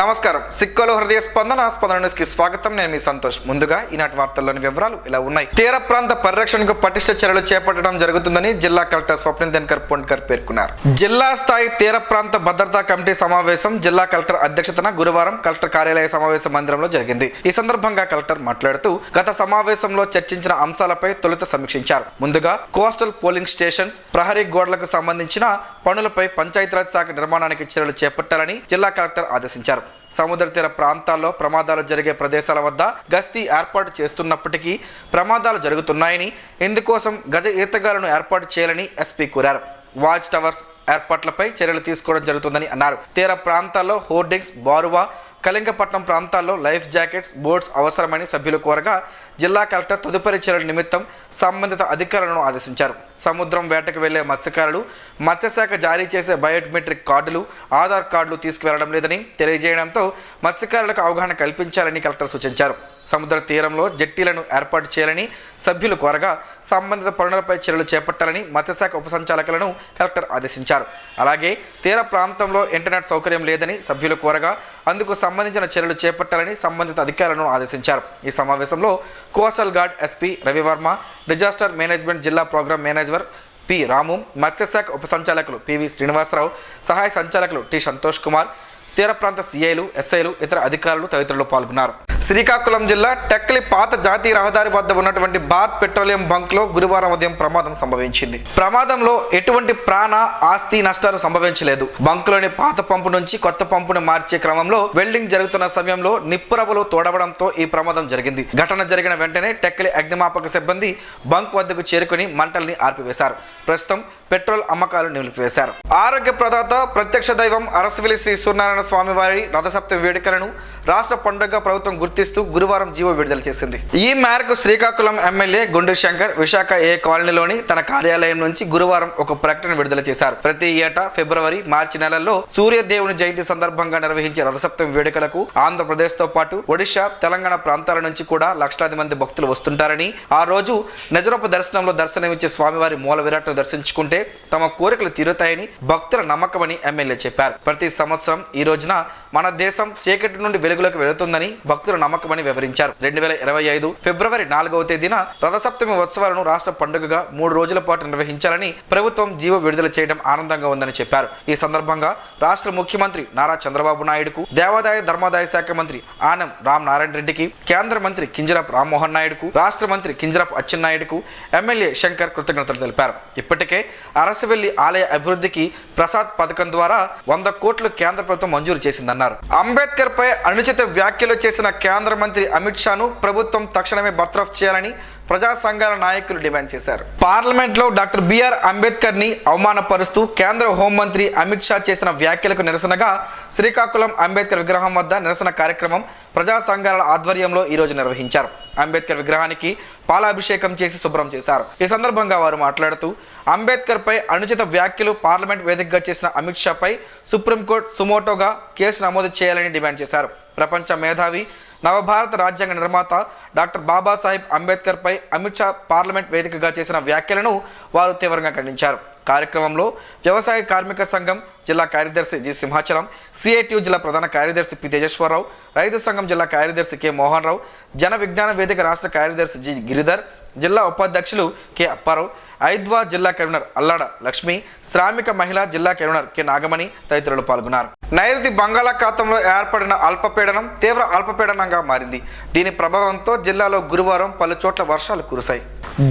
నమస్కారం. సిక్కోలో హృదయ స్పందన న్యూస్ కి స్వాగతం. నేను మీ సంతోష్. ముందుగా ఈనాటి వార్తల్లోని వివరాలు ఇలా ఉన్నాయి. తీర ప్రాంత పరిరక్షణకు పటిష్ట చర్యలు చేపట్టడం జరుగుతుందని జిల్లా కలెక్టర్ స్వప్నిల్ దినకర్ పొన్కర్ పేర్కొన్నారు. జిల్లా స్థాయి తీర ప్రాంత భద్రతా కమిటీ సమావేశం జిల్లా కలెక్టర్ అధ్యక్షతన గురువారం కలెక్టర్ కార్యాలయ సమావేశ మందిరంలో జరిగింది. ఈ సందర్భంగా కలెక్టర్ మాట్లాడుతూ గత సమావేశంలో చర్చించిన అంశాలపై తొలుత సమీక్షించారు. ముందుగా కోస్టల్ పోలింగ్ స్టేషన్స్, ప్రహరీ గోడలకు సంబంధించిన పనులపై పంచాయతీరాజ్ శాఖ నిర్మాణానికి చర్యలు చేపట్టాలని జిల్లా కలెక్టర్ ఆదేశించారు. సముద్ర తీర ప్రాంతాల్లో ప్రమాదాలు జరిగే ప్రదేశాల వద్ద గస్తీ ఏర్పాటు చేస్తున్నప్పటికీ ప్రమాదాలు జరుగుతున్నాయని, ఇందుకోసం గజ ఈతగాలను ఏర్పాటు చేయాలని ఎస్పీ కోరారు. వాచ్ టవర్స్ ఏర్పాట్లపై చర్యలు తీసుకోవడం జరుగుతుందని అన్నారు. తీర ప్రాంతాల్లో హోర్డింగ్స్, బారువా, కళింగపట్నం ప్రాంతాల్లో లైఫ్ జాకెట్స్, బోట్స్ అవసరమని సభ్యులు కోరగా జిల్లా కలెక్టర్ తదుపరి చర్యల నిమిత్తం సంబంధిత అధికారులను ఆదేశించారు. సముద్రం వేటకు వెళ్లే మత్స్యకారులు మత్స్యశాఖ జారీ చేసే బయోమెట్రిక్ కార్డులు, ఆధార్ కార్డులు తీసుకువెళ్లడం లేదని తెలియజేయడంతో మత్స్యకారులకు అవగాహన కల్పించాలని కలెక్టర్ సూచించారు. సముద్ర తీరంలో జెట్టీలను ఏర్పాటు చేయాలని సభ్యులు కోరగా సంబంధిత పనులపై చర్యలు చేపట్టాలని మత్స్యశాఖ ఉపసంచాలకులను కలెక్టర్ ఆదేశించారు. అలాగే తీర ప్రాంతంలో ఇంటర్నెట్ సౌకర్యం లేదని సభ్యులు కోరగా అందుకు సంబంధించిన చర్యలు చేపట్టాలని సంబంధిత అధికారులను ఆదేశించారు. ఈ సమావేశంలో coastal guard SP Ravi Varma, disaster management జిల్లా ప్రోగ్రామ్ మేనేజర్ పి రాము, మత్స్యశాఖ ఉపసంచాలకులు పివి శ్రీనివాసరావు, సహాయ సంచాలకులు టి సంతోష్ కుమార్, తీర ప్రాంత సిఐలు, ఎస్ఐలు, ఇతర అధికారులు తదితరులు పాల్గొన్నారు. శ్రీకాకుళం జిల్లా టెక్కలి పాత జాతీయ రహదారి వద్ద ఉన్నటువంటి భారత్ పెట్రోలియం బంక్లో గురువారం ఉదయం ప్రమాదం సంభవించింది. ప్రమాదంలో ఎటువంటి ప్రాణ, ఆస్తి నష్టాలు సంభవించలేదు. బంకులోని పాత పంపు నుంచి కొత్త పంపును మార్చే క్రమంలో వెల్డింగ్ జరుగుతున్న సమయంలో నిప్పురవ్వలు తోడవడంతో ఈ ప్రమాదం జరిగింది. ఘటన జరిగిన వెంటనే టెక్కలి అగ్నిమాపక సిబ్బంది బంక్ వద్దకు చేరుకుని మంటల్ని ఆర్పివేశారు. ప్రస్తుతం పెట్రోల్ అమ్మకాలు నిలిపివేశారు. ఆరోగ్య ప్రదాత, ప్రత్యక్ష దైవం అరసవిల్లి శ్రీ సూర్యనారాయణ స్వామి వారి రథసప్తమి వేడుకలను రాష్ట్ర పండుగ ప్రభుత్వం గుర్తిస్తూ గురువారం జీవో విడుదల చేసింది. ఈ మేరకు శ్రీకాకుళం ఎమ్మెల్యే గుండు శంకర్ విశాఖ ఏ కాలనీలోని తన కార్యాలయం నుంచి గురువారం ఒక ప్రకటన విడుదల చేశారు. ప్రతి ఏటా ఫిబ్రవరి, మార్చి నెలల్లో సూర్యదేవుని జయంతి సందర్భంగా నిర్వహించే రథసప్తమి వేడుకలకు ఆంధ్రప్రదేశ్ తో పాటు ఒడిశా, తెలంగాణ ప్రాంతాల నుంచి కూడా లక్షలాది మంది భక్తులు వస్తుంటారని, ఆ రోజు నిజరూప దర్శనంలో దర్శనమిచ్చే స్వామివారి మూల విరాట్ను దర్శించుకుంటే తమ కోరికలు తీరుతాయని భక్తుల నమ్మకమని ఎమ్మెల్యే చెప్పారు. ప్రతి సంవత్సరం ఈ రోజున మన దేశం చీకటి నుండి వెలుగులోకి వెళుతుందని భక్తుల నమ్మకమని వివరించారు. 2025 ఫిబ్రవరి 4వ తేదీన రథసప్తమి ఉత్సవాలను రాష్ట్ర పండుగగా 3 రోజుల పాటు నిర్వహించాలని ప్రభుత్వం జీవో విడుదల చేయడం ఆనందంగా ఉందని చెప్పారు. ఈ సందర్భంగా రాష్ట్ర ముఖ్యమంత్రి నారా చంద్రబాబు నాయుడుకు, దేవాదాయ ధర్మాదాయ శాఖ మంత్రి ఆనం రామ్ నారాయణ రెడ్డికి, కేంద్ర మంత్రి కింజరాపు రామ్మోహన్ నాయుడుకు, రాష్ట్ర మంత్రి కింజరాపు అచ్చెన్నాయుడుకు ఎమ్మెల్యే శంకర్ కృతజ్ఞతలు తెలిపారు. ఇప్పటికే అరసవెల్లి ఆలయ అభివృద్ధికి ప్రసాద్ పథకం ద్వారా 100 కోట్లు కేంద్ర ప్రభుత్వం మంజూరు చేసిందన్నారు. అంబేద్కర్ పై అనుచిత వ్యాఖ్యలు చేసిన కేంద్ర మంత్రి అమిత్ షాను ప్రభుత్వం తక్షణమే బర్తరఫ్ చేయాలని ప్రజా సంఘాల నాయకులు డిమాండ్ చేశారు. పార్లమెంట్ లో డాక్టర్ బిఆర్ అంబేద్కర్ ని అవమానపరుస్తూ కేంద్ర హోంమంత్రి అమిత్ షా చేసిన వ్యాఖ్యలకు నిరసనగా శ్రీకాకుళం అంబేద్కర్ విగ్రహం వద్ద నిరసన కార్యక్రమం ప్రజా సంఘాల ఆధ్వర్యంలో ఈ రోజు నిర్వహించారు. అంబేద్కర్ విగ్రహానికి పాలాభిషేకం చేసి శుభ్రం చేశారు. ఈ సందర్భంగా వారు మాట్లాడుతూ అంబేద్కర్ పై అనుచిత వ్యాఖ్యలు పార్లమెంట్ వేదికగా చేసిన అమిత్ షా పై సుప్రీంకోర్టు సుమోటోగా కేసు నమోదు చేయాలని డిమాండ్ చేశారు. ప్రపంచ మేధావి, నవభారత రాజ్యాంగ నిర్మాత డాక్టర్ బాబాసాహెబ్ అంబేద్కర్ పై అమిత్ షా పార్లమెంట్ వేదికగా చేసిన వ్యాఖ్యలను వారు తీవ్రంగా ఖండించారు. కార్యక్రమంలో వ్యవసాయ కార్మిక సంఘం జిల్లా కార్యదర్శి జి సింహాచలం, సిఐటియు జిల్లా ప్రధాన కార్యదర్శి పి తేజేశ్వరరావు, రైతు సంఘం జిల్లా కార్యదర్శి కె మోహన్ రావు, జన విజ్ఞాన వేదిక రాష్ట్ర కార్యదర్శి జి గిరిధర్, జిల్లా ఉపాధ్యక్షులు కె అప్పారావు, ఐద్వా జిల్లా కన్వీనర్ అల్లాడ లక్ష్మి, శ్రామిక మహిళా జిల్లా కన్వీనర్ కె నాగమణి తదితరులు పాల్గొన్నారు. నైరుతి బంగాళాఖాతంలో ఏర్పడిన అల్పపీడనం తీవ్ర అల్పపీడనంగా మారింది. దీని ప్రభావంతో జిల్లాలో గురువారం పలు చోట్ల వర్షాలు కురిశాయి.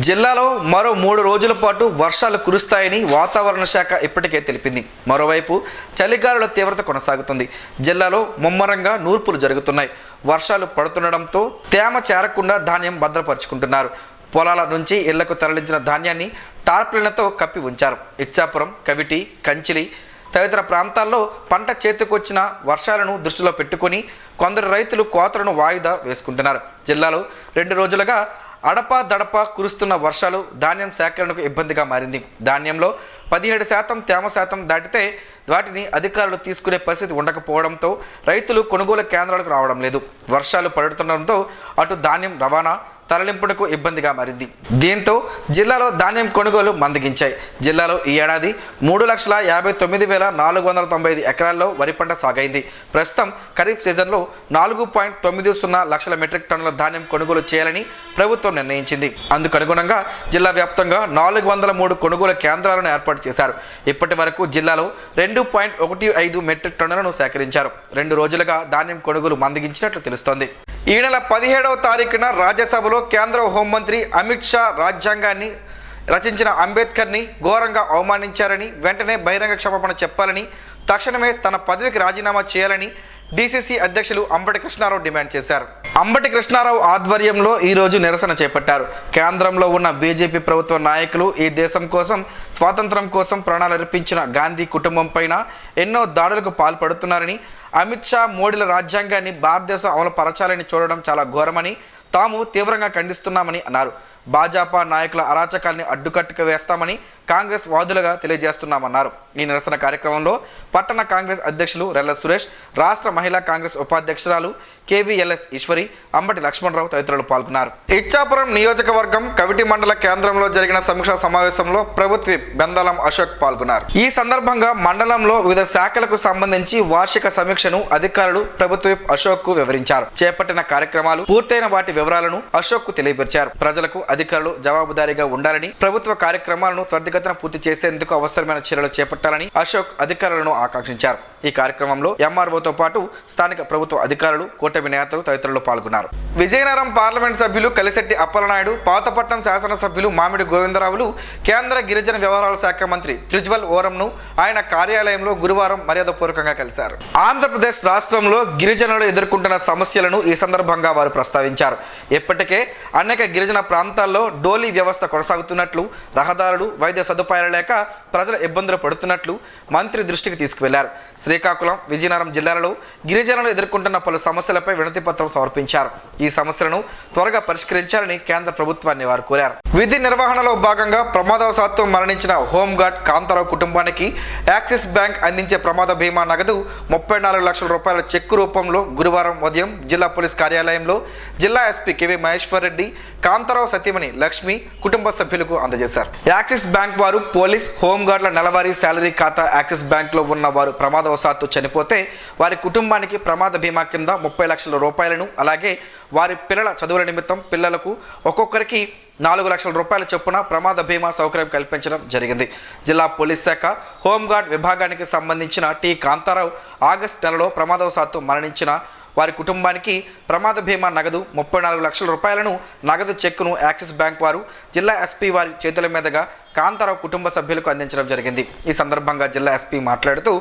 జిల్లాలో మరో 3 రోజుల పాటు వర్షాలు కురుస్తాయని వాతావరణ శాఖ ఇప్పటికే తెలిపింది. మరోవైపు చలిగాలుల తీవ్రత కొనసాగుతుంది. జిల్లాలో ముమ్మరంగా నూర్పులు జరుగుతున్నాయి. వర్షాలు పడుతుండడంతో తేమ చేరకుండా ధాన్యం భద్రపరుచుకుంటున్నారు. పొలాల నుంచి ఇళ్లకు తరలించిన ధాన్యాన్ని టార్పాలిన్లతో కప్పి ఉంచారు. ఇచ్చాపురం, కవిటి, కంచిలి తదితర ప్రాంతాల్లో పంట చేతికొచ్చిన వర్షాలను దృష్టిలో పెట్టుకుని కొందరు రైతులు కోతలను వాయిదా వేసుకుంటున్నారు. జిల్లాలో 2 రోజులుగా అడపా దడపా కురుస్తున్న వర్షాలు ధాన్యం సేకరణకు ఇబ్బందిగా మారింది. ధాన్యంలో 17% తేమ శాతం దాటితే వాటిని అధికారులు తీసుకునే పరిస్థితి ఉండకపోవడంతో రైతులు కొనుగోలు కేంద్రాలకు రావడం లేదు. వర్షాలు పడుతుండడంతో అటు ధాన్యం రవాణా, తరలింపునకు ఇబ్బందిగా మారింది. దీంతో జిల్లాలో ధాన్యం కొనుగోలు మందగించాయి. జిల్లాలో ఈ ఏడాది 3,59,495 ఎకరాల్లో వరి పంట సాగైంది. ప్రస్తుతం ఖరీఫ్ సీజన్లో 4.90 లక్షల మెట్రిక్ టన్నుల ధాన్యం కొనుగోలు చేయాలని ప్రభుత్వం నిర్ణయించింది. అందుకు అనుగుణంగా జిల్లా వ్యాప్తంగా 403 కొనుగోలు కేంద్రాలను ఏర్పాటు చేశారు. ఇప్పటి వరకు జిల్లాలో 2.15 మెట్రిక్ టన్నులను సేకరించారు. 2 రోజులుగా ధాన్యం కొనుగోలు మందగించినట్లు తెలుస్తోంది. ఈ నెల 17వ తారీఖున రాజ్యసభలో కేంద్ర హోంమంత్రి అమిత్ షా రాజ్యాంగాన్ని రచించిన అంబేద్కర్ని ఘోరంగా అవమానించారని, వెంటనే బహిరంగ క్షమాపణ చెప్పాలని, తక్షణమే తన పదవికి రాజీనామా చేయాలని డీసీసీ అధ్యక్షులు అంబటి కృష్ణారావు డిమాండ్ చేశారు. అంబటి కృష్ణారావు ఆధ్వర్యంలో ఈరోజు నిరసన చేపట్టారు. కేంద్రంలో ఉన్న బీజేపీ ప్రభుత్వ నాయకులు ఈ దేశం కోసం, స్వాతంత్రం కోసం ప్రాణాలు అర్పించిన గాంధీ కుటుంబం పైన ఎన్నో దాడులకు పాల్పడుతున్నారని, అమిత్ షా మోడీల రాజ్యాంగాన్ని భారతదేశం అమలు పరచాలని చూడడం చాలా ఘోరమని తాము తీవ్రంగా ఖండిస్తున్నామని అన్నారు. భాజపా నాయకుల అరాచకాల్ని అడ్డుకట్టుకు వేస్తామని కాంగ్రెస్ వాదులుగా తెలియజేస్తున్నామన్నారు. ఈ నిరసన కార్యక్రమంలో పట్టణ కాంగ్రెస్ అధ్యక్షులు రెల్ల సురేష్, రాష్ట్ర మహిళా కాంగ్రెస్ ఉపాధ్యక్షురాలు కేవీఎల్ఎస్ ఈశ్వరి, అంబటి లక్ష్మణరావు తదితరులు పాల్గొన్నారు. ఇచ్చాపురం నియోజకవర్గం కవిటి మండల కేంద్రంలో జరిగిన సమీక్షా సమావేశంలో ప్రభుత్వ విప్ బెందాలం అశోక్ పాల్గొన్నారు. ఈ సందర్భంగా మండలంలో వివిధ శాఖలకు సంబంధించి వార్షిక సమీక్షను అధికారులు ప్రభుత్వ విప్ అశోక్ కు వివరించారు. చేపట్టిన కార్యక్రమాలు, పూర్తయిన వాటి వివరాలను అశోక్ కు తెలియపరిచారు. ప్రజలకు అధికారులు జవాబుదారీగా ఉండాలని, ప్రభుత్వ కార్యక్రమాలను త్వరితగతిన పూర్తి చేసేందుకు అవసరమైన చర్యలు చేపట్టాలని అశోక్ అధికారులను ఆకాంక్షించారు. ఈ కార్యక్రమంలో ఎంఆర్ఓతో పాటు స్థానిక ప్రభుత్వ అధికారులు, కూటమి నేతలు తదితరులు పాల్గొన్నారు. విజయనగరం పార్లమెంట్ సభ్యులు కలిశెట్టి అప్పలనాయుడు, పాతపట్నం శాసనసభ్యులు మామిడి గోవిందరావులు కేంద్ర గిరిజన వ్యవహారాల శాఖ మంత్రి త్రిజ్వల్ ఓరంను ఆయన కార్యాలయంలో గురువారం మర్యాదపూర్వకంగా కలిశారు. ఆంధ్రప్రదేశ్ రాష్ట్రంలో గిరిజనులు ఎదుర్కొంటున్న సమస్యలను ఈ సందర్భంగా వారు ప్రస్తావించారు. ఇప్పటికే అనేక గిరిజన ప్రాంతాల్లో డోలీ వ్యవస్థ కొనసాగుతున్నట్లు, రహదారులు, వైద్య సదుపాయాలు లేక ప్రజలు ఇబ్బందులు పడుతున్నట్లు మంత్రి దృష్టికి తీసుకువెళ్లారు. శ్రీకాకుళం, విజయనగరం జిల్లాలలో గిరిజనులు ఎదుర్కొంటున్న పలు సమస్యలపై వినతి పత్రం సమర్పించారు. ఈ సమస్యలను త్వరగా పరిష్కరించాలని కేంద్ర ప్రభుత్వాన్ని వారు కోరారు. విధి నిర్వహణలో భాగంగా ప్రమాదవశాత్తు మరణించిన హోంగార్డ్ కాంతారావు కుటుంబానికి యాక్సిస్ బ్యాంక్ అందించే ప్రమాద బీమా నగదు 34 లక్షల రూపాయల చెక్కు రూపంలో గురువారం ఉదయం జిల్లా పోలీస్ కార్యాలయంలో జిల్లా ఎస్పీ కెవి మహేశ్వర్ రెడ్డి, కాంతారావు సతీమణి లక్ష్మి కుటుంబ సభ్యులకు అందజేశారు. యాక్సిస్ బ్యాంక్ వారు పోలీస్, హోంగార్డుల నెలవారీ శాలరీ ఖాతా యాక్సిస్ బ్యాంక్లో ఉన్న వారు ప్రమాదవశాత్తు చనిపోతే వారి కుటుంబానికి ప్రమాద బీమా కింద 30 లక్షల రూపాయలను, అలాగే వారి పిల్లల చదువుల నిమిత్తం పిల్లలకు ఒక్కొక్కరికి 4 లక్షల రూపాయల చొప్పున ప్రమాద బీమా సౌకర్యం కల్పించడం జరిగింది. జిల్లా పోలీస్ శాఖ హోంగార్డ్ విభాగానికి సంబంధించిన టి కాంతారావు ఆగస్టు నెలలో ప్రమాదవశాత్తు మరణించిన వారి కుటుంబానికి ప్రమాద బీమా నగదు 34 లక్షల రూపాయలను నగదు చెక్కును యాక్సిస్ బ్యాంక్ వారు జిల్లా ఎస్పీ వారి చేతుల మీదుగా కాంతారావు కుటుంబ సభ్యులకు అందించడం జరిగింది. ఈ సందర్భంగా జిల్లా ఎస్పీ మాట్లాడుతూ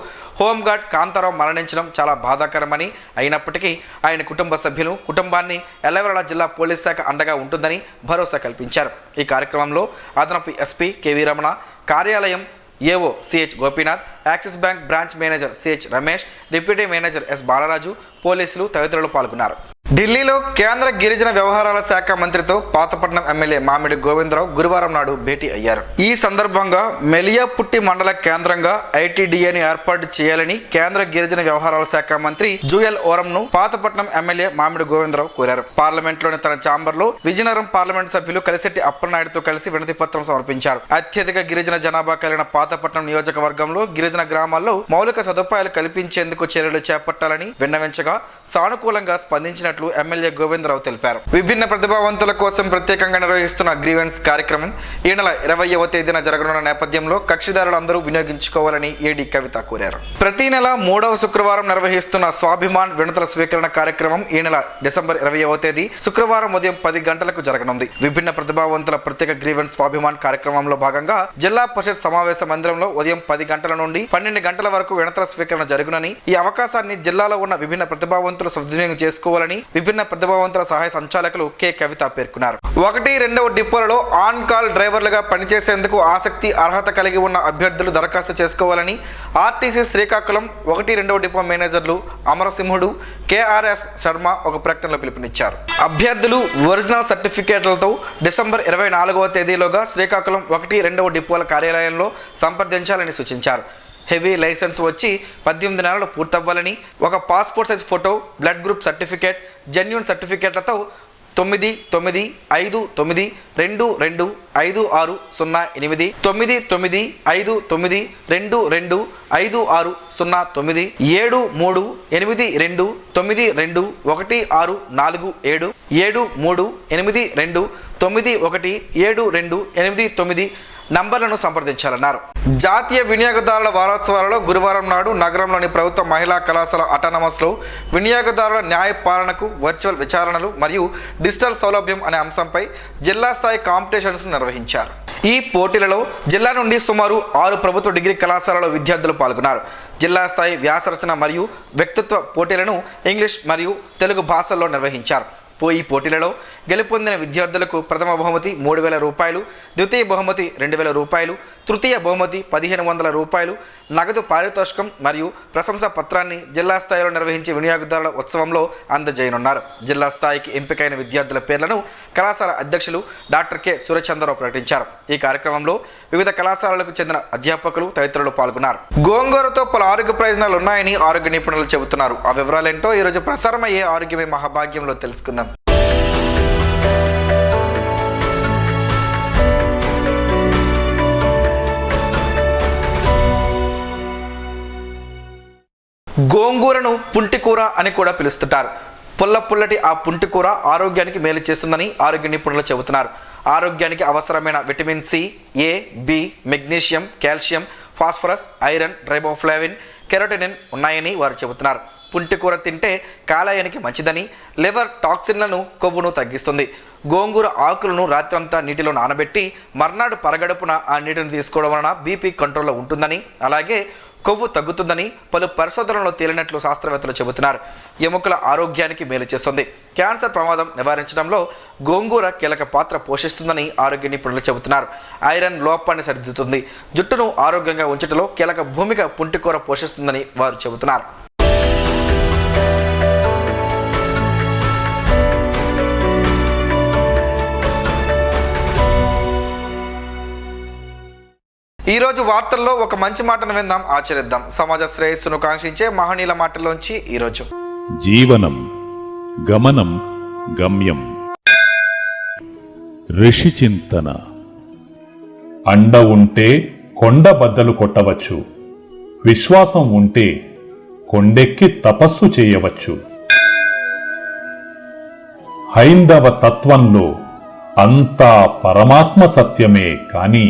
హోంగార్డ్ కాంతారావు మరణించడం చాలా బాధాకరమని, అయినప్పటికీ ఆయన కుటుంబ సభ్యులు కుటుంబాన్ని ఎల్లవేళలా జిల్లా పోలీస్ శాఖ అండగా ఉంటుందని భరోసా కల్పించారు. ఈ కార్యక్రమంలో అదనపు ఎస్పీ కెవి రమణ, కార్యాలయం AO CH Gopinath, Axis bank branch manager CH Ramesh, deputy manager S Balaraju, పోలీసులు తదితరులు పాల్గొన్నారు. ఢిల్లీలో కేంద్ర గిరిజన వ్యవహారాల శాఖ మంత్రితో పాతపట్నం ఎమ్మెల్యే మామిడి గోవిందరావు గురువారం నాడు భేటీ అయ్యారు. ఈ సందర్భంగా మెలియాపుట్టి మండల కేంద్రంగా ఐటీడీఏని ఏర్పాటు చేయాలని కేంద్ర గిరిజన వ్యవహారాల శాఖ మంత్రి జూయల్ ఓరంను పాతపట్నం ఎమ్మెల్యే మామిడి గోవిందరావు కోరారు. పార్లమెంట్లోని తన ఛాంబర్లో విజయనగరం పార్లమెంట్ సభ్యులు కలిశెట్టి అప్పలనాయుడుతో కలిసి వినతి పత్రం సమర్పించారు. అత్యధిక గిరిజన జనాభా కలిగిన పాతపట్నం నియోజకవర్గంలో గిరిజన గ్రామాల్లో మౌలిక సదుపాయాలు కల్పించేందుకు చర్యలు చేపట్టాలని విన్నవించగా సానుకూలంగా స్పందించినట్లు ఎమ్మెల్యే గోవిందరావు తెలిపారు. విభిన్న ప్రతిభావంతుల కోసం ప్రత్యేకంగా నిర్వహిస్తున్న గ్రీవెన్స్ కార్యక్రమం ఈ నెల 20వ తేదీన జరగనున్న నేపథ్యంలో కక్షిదారులందరూ వినియోగించుకోవాలని ఏడీ కవిత కోరారు. ప్రతి నెల 3వ శుక్రవారం నిర్వహిస్తున్న స్వాభిమాన్ వినతుల స్వీకరణ కార్యక్రమం ఈ నెల డిసెంబర్ 20వ తేదీ శుక్రవారం ఉదయం 10 గంటలకు జరగనుంది. విభిన్న ప్రతిభావంతుల ప్రత్యేక గ్రీవెన్స్ స్వాభిమాన్ కార్యక్రమంలో భాగంగా జిల్లా పరిషత్ సమావేశ మందిరంలో ఉదయం 10 గంటల నుండి 12 గంటల వరకు వినతుల స్వీకరణ జరుగునని, ఈ అవకాశాన్ని జిల్లాలో ఉన్న విభిన్న ప్రతిభావంతులు సద్వినియోగం చేసుకోవాలని విభిన్న ప్రతిభావంతుల సహాయ సంచాలకులు కె కవిత పేర్కొన్నారు. 1-2 డిపోలలో ఆన్ కాల్ డ్రైవర్లుగా పనిచేసేందుకు ఆసక్తి, అర్హత కలిగి ఉన్న అభ్యర్థులు దరఖాస్తు చేసుకోవాలని ఆర్టీసీ శ్రీకాకుళం 1-2 డిపో మేనేజర్లు అమరసింహుడు కేఆర్ఎస్ శర్మ ఒక ప్రకటనలో పిలుపునిచ్చారు. అభ్యర్థులు ఒరిజినల్ సర్టిఫికేట్లతో డిసెంబర్ 24వ తేదీలోగా శ్రీకాకుళం 1-2 డిపోల కార్యాలయంలో సంప్రదించాలని సూచించారు. హెవీ లైసెన్స్ వచ్చి 18 నెలలు పూర్తవ్వాలని, ఒక passport size photo, blood group certificate, genuine సర్టిఫికేట్లతో 9959225608 9959225609 73829217 నంబర్లను సంప్రదించాలన్నారు. జాతీయ వినియోగదారుల వారోత్సవాలలో గురువారం నాడు నగరంలోని ప్రభుత్వ మహిళా కళాశాల అటానమస్లో వినియోగదారుల న్యాయ పాలనకు వర్చువల్ విచారణలు మరియు డిజిటల్ సౌలభ్యం అనే అంశంపై జిల్లా స్థాయి కాంపిటీషన్స్ నిర్వహించారు. ఈ పోటీలలో జిల్లా నుండి సుమారు 6 ప్రభుత్వ డిగ్రీ కళాశాలలో విద్యార్థులు పాల్గొన్నారు. జిల్లా స్థాయి వ్యాసరచన మరియు వ్యక్తిత్వ పోటీలను ఇంగ్లీష్ మరియు తెలుగు భాషల్లో నిర్వహించారు. ఈ పోటీలలో గెలుపొందిన విద్యార్థులకు ప్రథమ బహుమతి 3,000 రూపాయలు, ద్వితీయ బహుమతి 2,000 రూపాయలు, తృతీయ బహుమతి 1,500 రూపాయలు, నగదు పారితోషికం మరియు ప్రశంసా పత్రాన్ని జిల్లా స్థాయిలో నిర్వహించే వినియోగదారుల ఉత్సవంలో అందజేయనున్నారు. జిల్లా స్థాయికి ఎంపికైన విద్యార్థుల పేర్లను కళాశాల అధ్యక్షులు డాక్టర్ కె సూర్యచంద్రరావు ప్రకటించారు. ఈ కార్యక్రమంలో వివిధ కళాశాలలకు చెందిన అధ్యాపకులు తదితరులు పాల్గొన్నారు. గోంగూరతో పలు ఆరోగ్య ప్రయోజనాలు ఉన్నాయని ఆరోగ్య నిపుణులు చెబుతున్నారు. ఆ వివరాలేంటో ఈరోజు ప్రసారమయ్యే ఆరోగ్యమే మహాభాగ్యంలో తెలుసుకుందాం. గోంగూరను పుంటికూర అని కూడా పిలుస్తుంటారు. పుల్లటి ఆ పుంటికూర ఆరోగ్యానికి మేలు చేస్తుందని ఆరోగ్య నిపుణులు చెబుతున్నారు. ఆరోగ్యానికి అవసరమైన vitamin C, A, B, magnesium, calcium, phosphorus, iron, riboflavin, కెరోటినిన్ ఉన్నాయని వారు చెబుతున్నారు. పుంటికూర తింటే కాలేయానికి మంచిదని, లివర్ టాక్సిన్లను, కొవ్వును తగ్గిస్తుంది. గోంగూర ఆకులను రాత్రంతా నీటిలో నానబెట్టి మర్నాడు పరగడుపున ఆ నీటిని తీసుకోవడం వలన బీపీ కంట్రోల్లో ఉంటుందని, అలాగే కొవ్వు తగ్గుతుందని పలు పరిశోధనలో తేలినట్లు శాస్త్రవేత్తలు చెబుతున్నారు. ఎముకల ఆరోగ్యానికి మేలు చేస్తుంది. క్యాన్సర్ ప్రమాదం నివారించడంలో గోంగూర కీలక పాత్ర పోషిస్తుందని ఆరోగ్య నిపుణులు చెబుతున్నారు. ఐరన్ లోపాన్ని సరిదిద్దుతుంది. జుట్టును ఆరోగ్యంగా ఉంచడంలో కీలక భూమిక పుంటికూర పోషిస్తుందని వారు చెబుతున్నారు. ఈరోజు వార్తల్లో ఒక మంచి మాటను విందాం, ఆచరిద్దాం. సమాజ శ్రేయస్సును కాంక్షించే మహనీయుల మాటల్లోంచి ఈరోజు. జీవనం గమనం గమ్యం. ఋషి చింతన. అండ ఉంటే కొండ బద్దలు కొట్టవచ్చు. విశ్వాసం ఉంటే కొండెక్కి తపస్సు చేయవచ్చు. హైందవ తత్వంలో అంతా పరమాత్మ సత్యమే కాని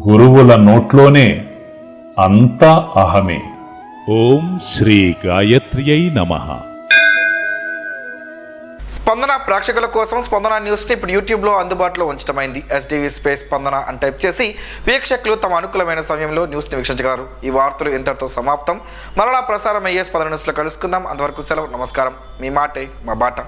గురువుల నోట్లోనే అంతా అహమే. ఓం శ్రీ గాయత్ర్యై నమః. స్పందన ప్రేక్షకుల కోసం స్పందన న్యూస్ని ఇప్పుడు యూట్యూబ్లో అందుబాటులో ఉంచడమైంది. ఎస్టీవీ స్పేస్ స్పందన అని టైప్ చేసి వీక్షకులు తమ అనుకూలమైన సమయంలో న్యూస్ని వీక్షించగలరు. ఈ వార్తలు ఇంతటితో సమాప్తం. మరలా ప్రసారం అయ్యే స్పందన న్యూస్లో కలుసుకుందాం. అంతవరకు సెలవు. నమస్కారం. మీ మాటే మా బాట.